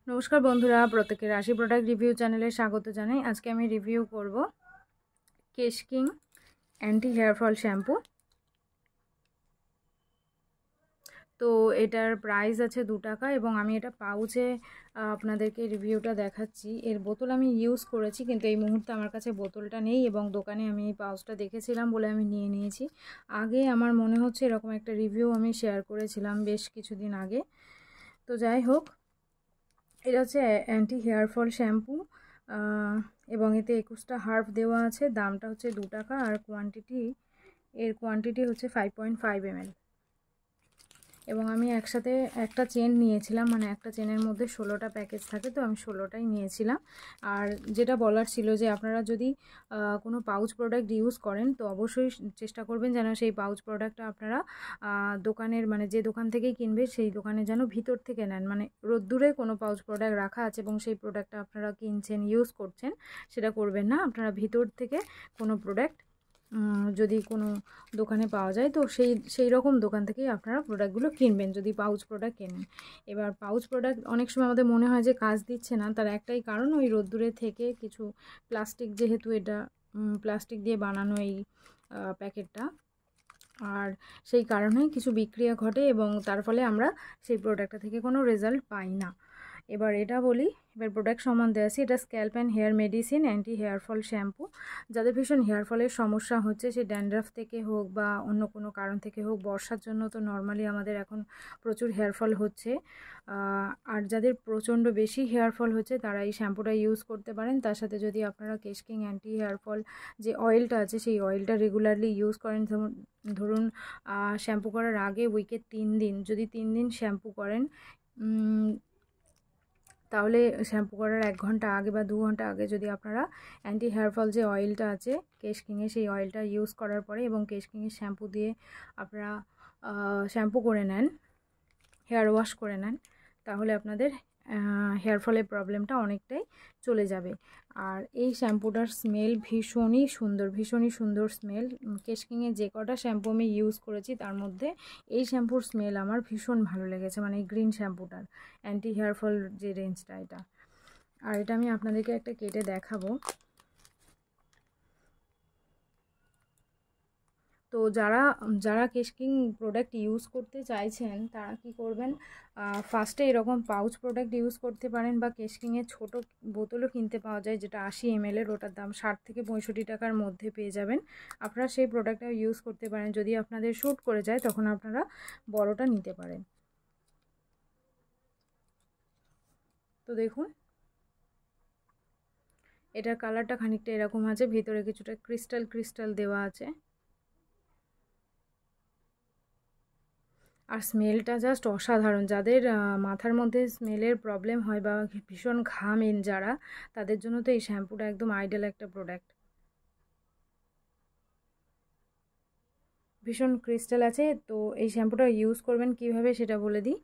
নমস্কার বন্ধুরা, প্রত্যেকের রাশি প্রোডাক্ট রিভিউ চ্যানেলে স্বাগত জানাই। আজকে আমি রিভিউ করব Kesh King anti hair fall shampoo. তো এটার প্রাইস আছে 2 টাকা এবং আমি এটা পাউচে আপনাদেরকে রিভিউটা দেখাচ্ছি। এর বোতল আমি ইউজ করেছি, কিন্তু এই মুহূর্তে আমার কাছে বোতলটা নেই এবং দোকানে আমি এই পাউচটা দেখেছিলাম বলে আমি নিয়ে নিয়েছি। আগে আমার মনে হচ্ছে এরকম একটা রিভিউ আমি শেয়ার করেছিলাম বেশ কিছুদিন আগে। তো যাই হোক, এটা হচ্ছে অ্যান্টি হেয়ার ফল শ্যাম্পু এবং এতে 21টা হার্ব দেওয়া আছে। দামটা হচ্ছে 2 টাকা আর কোয়ান্টিটি হচ্ছে 5.5 ml। এবং আমি একসাথে একটা চেন নিয়েছিলাম, মানে একটা চেনের মধ্যে 16টা প্যাকেজ থাকে, তো আমি 16টাই নিয়েছিলাম। আর যেটা বলার ছিল যে আপনারা যদি কোনো পাউচ প্রোডাক্ট ইউজ করেন তো অবশ্যই চেষ্টা করবেন যেন সেই পাউচ প্রোডাক্টটা আপনারা দোকানের, মানে যে দোকান থেকেই কিনবে সেই দোকানে যেন ভিতর থেকে নেন। মানে রোদ্দুরে কোনো পাউচ প্রোডাক্ট রাখা আছে এবং সেই প্রোডাক্টটা আপনারা কিনছেন, ইউজ করছেন, সেটা করবেন না। আপনারা ভিতর থেকে কোনো প্রোডাক্ট যদি কোনো দোকানে পাওয়া যায় তো সেই রকম দোকান থেকেই আপনারা প্রোডাক্টগুলো কিনবেন যদি পাউচ প্রোডাক্ট কেনেন। এবার পাউচ প্রোডাক্ট অনেক সময় আমাদের মনে হয় যে কাজ দিচ্ছে না, তার একটাই কারণ ওই রোদ্দুরে থেকে কিছু প্লাস্টিক, যেহেতু এটা প্লাস্টিক দিয়ে বানানো এই প্যাকেটটা, আর সেই কারণেই কিছু বিক্রিয়া ঘটে এবং তার ফলে আমরা সেই প্রোডাক্টটা থেকে কোনো রেজাল্ট পাই না। এবার এটা বলি, এবার প্রোডাক্ট সম্বন্ধে আসি। এটা scalp and hair medicine anti hair fall shampoo. যাদের ভীষণ হেয়ার ফলের সমস্যা হচ্ছে, সে ড্যান্ড্রাফ থেকে হোক বা অন্য কোনো কারণ থেকে হোক, বর্ষার জন্য তো নর্মালি আমাদের এখন প্রচুর হেয়ার ফল হচ্ছে, আর যাদের প্রচণ্ড বেশি হেয়ার ফল হচ্ছে তারা এই শ্যাম্পুটা ইউজ করতে পারেন। তার সাথে যদি আপনারা কেশ কিং অ্যান্টি হেয়ার ফল যে অয়েলটা আছে সেই অয়েলটা রেগুলারলি ইউজ করেন, ধরুন শ্যাম্পু করার আগে উইকে 3 দিন, যদি 3 দিন শ্যাম্পু করেন, তাহলে শ্যাম্পু করার 1 ঘন্টা আগে বা 2 ঘন্টা আগে যদি আপনারা অ্যান্টি হেয়ার ফল যে অয়েলটা আছে কেশ কিংয়ের, সেই অয়েলটা ইউজ করার পরে এবং কেশ কিংয়ের শ্যাম্পু দিয়ে আপনারা শ্যাম্পু করে নেন, হেয়ার ওয়াশ করে নেন, তাহলে আপনাদের হেয়ার ফলের প্রবলেমটা অনেকটাই চলে যাবে। আর এই শ্যাম্পুটার স্মেল ভীষণই সুন্দর স্মেল। কেশ কিংয়ের যে কটা শ্যাম্পু আমি ইউজ করেছি তার মধ্যে এই শ্যাম্পুর স্মেল আমার ভীষণ ভালো লেগেছে, মানে এই গ্রিন শ্যাম্পুটার অ্যান্টি হেয়ার ফল যে রেঞ্জটা এটা। আর এটা আমি আপনাদেরকে একটা কেটে দেখাবো। তো যারা কেশ কিং প্রোডাক্ট ইউজ করতে চাইছেন তারা কি করবেন, ফার্স্টে এরকম পাউচ প্রোডাক্ট ইউজ করতে পারেন, বা কেশ কিংয়ের ছোটো বোতলও কিনতে পাওয়া যায় যেটা 80 ml, ওটার দাম 60 থেকে 65 টাকার মধ্যে পেয়ে যাবেন। আপনারা সেই প্রোডাক্টটা ইউজ করতে পারেন। যদি আপনাদের শ্যুট করে যায় তখন আপনারা বড়টা নিতে পারেন। তো দেখুন, এটার কালারটা খানিকটা এরকম আছে, ভিতরে কিছুটা ক্রিস্টাল দেওয়া আছে, আর স্মেলটা জাস্ট অসাধারণ। যাদের মাথার মধ্যে স্মেলের প্রবলেম হয় বা ভীষণ ঘামেন যারা, তাদের জন্য তো এই শ্যাম্পুটা একদম আইডিয়াল একটা প্রোডাক্ট। ভীষণ ক্রিস্টাল আছে। তো এই শ্যাম্পুটা ইউজ করবেন কিভাবে সেটা বলে দিই।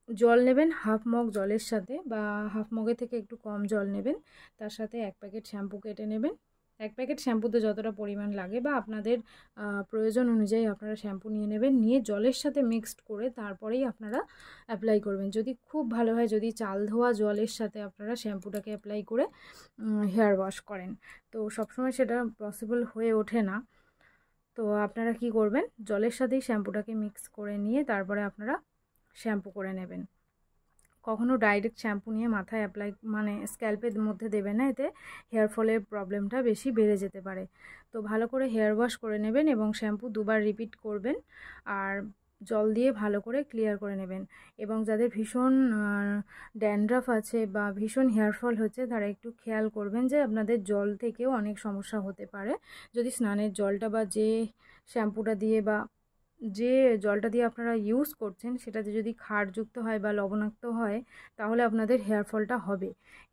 জল নেবেন হাফ মগ জলের সাথে, বা হাফ মগের থেকে একটু কম জল নেবেন, তার সাথে 1 প্যাকেট শ্যাম্পু কেটে নেবেন। 1 প্যাকেট শ্যাম্পুতে যতটা পরিমাণ লাগে বা আপনাদের প্রয়োজন অনুযায়ী আপনারা শ্যাম্পু নিয়ে নেবেন, নিয়ে জলের সাথে মিক্সড করে তারপরেই আপনারা অ্যাপ্লাই করবেন। যদি খুব ভালো হয় যদি চাল ধোয়া জলের সাথে আপনারা শ্যাম্পুটাকে অ্যাপ্লাই করে হেয়ার ওয়াশ করেন, তো সবসময় সেটা পসিবল হয়ে ওঠে না। তো আপনারা কি করবেন, জলের সাথেই শ্যাম্পুটাকে মিক্স করে নিয়ে তারপরে আপনারা শ্যাম্পু করে নেবেন। কখনো ডাইরেক্ট শ্যাম্পু নিয়ে মাথায় অ্যাপ্লাই, মানে স্ক্যাল্পের মধ্যে দেবেন না, এতে হেয়ার ফলের প্রবলেমটা বেশি বেড়ে যেতে পারে। তো ভালো করে হেয়ার ওয়াশ করে নেবেন এবং শ্যাম্পু 2 বার রিপিট করবেন, আর জল দিয়ে ভালো করে ক্লিয়ার করে নেবেন। এবং যাদের ভীষণ ড্যান্ড্রাফ আছে বা ভীষণ হেয়ার ফল হচ্ছে তারা একটু খেয়াল করবেন যে আপনাদের জল থেকেও অনেক সমস্যা হতে পারে। যদি স্নানের জলটা বা যে শ্যাম্পুটা দিয়ে বা যে জলটা দিয়ে আপনারা ইউজ করছেন সেটাতে যদি ক্ষারযুক্ত হয় বা লবণাক্ত হয়, তাহলে আপনাদের হেয়ার ফলটা হবে।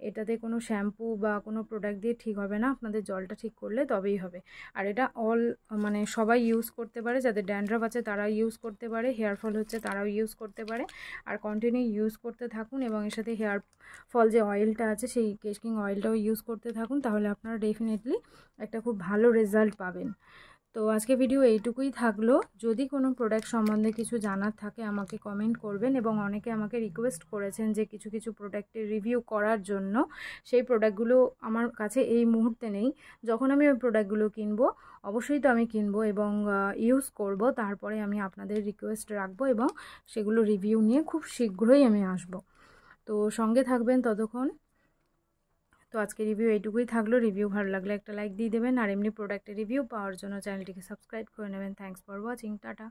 এটাতে কোনো শ্যাম্পু বা কোনো প্রোডাক্ট দিয়ে ঠিক হবে না, আপনাদের জলটা ঠিক করলে তবেই হবে। আর এটা মানে সবাই ইউজ করতে পারে, যাদের ড্যান্ড্রাফ আছে তারাও ইউজ করতে পারে, হেয়ার ফল হচ্ছে তারাও ইউজ করতে পারে। আর কন্টিনিউ ইউজ করতে থাকুন এবং এর সাথে হেয়ার ফল যে অয়েলটা আছে সেই কেশ কিং অয়েলটাও ইউজ করতে থাকুন, তাহলে আপনারা ডেফিনেটলি একটা খুব ভালো রেজাল্ট পাবেন। তো আজকে ভিডিও এইটুকুই থাকলো। যদি কোনো প্রোডাক্ট সম্বন্ধে কিছু জানার থাকে আমাকে কমেন্ট করবেন, এবং অনেকে আমাকে রিকোয়েস্ট করেছেন যে কিছু কিছু প্রোডাক্টের রিভিউ করার জন্য। সেই প্রোডাক্টগুলো আমার কাছে এই মুহূর্তে নেই। যখন আমি ওই প্রোডাক্টগুলো কিনবো অবশ্যই তো আমি কিনবো এবং ইউজ করব, তারপরে আমি আপনাদের রিকোয়েস্ট রাখবো এবং সেগুলো রিভিউ নিয়ে খুব শীঘ্রই আমি আসব। তো সঙ্গে থাকবেন ততক্ষণ। তো আজকে রিভিউ এইটুকুই থাকলো। রিভিউ ভালো লাগলে একটা লাইক দিয়ে দেবেন, আর এমনি প্রোডাক্টের রিভিউ পাওয়ার জন্য চ্যানেলটিকে সাবস্ক্রাইব করে নেবেন। Thanks for watching. টাটা।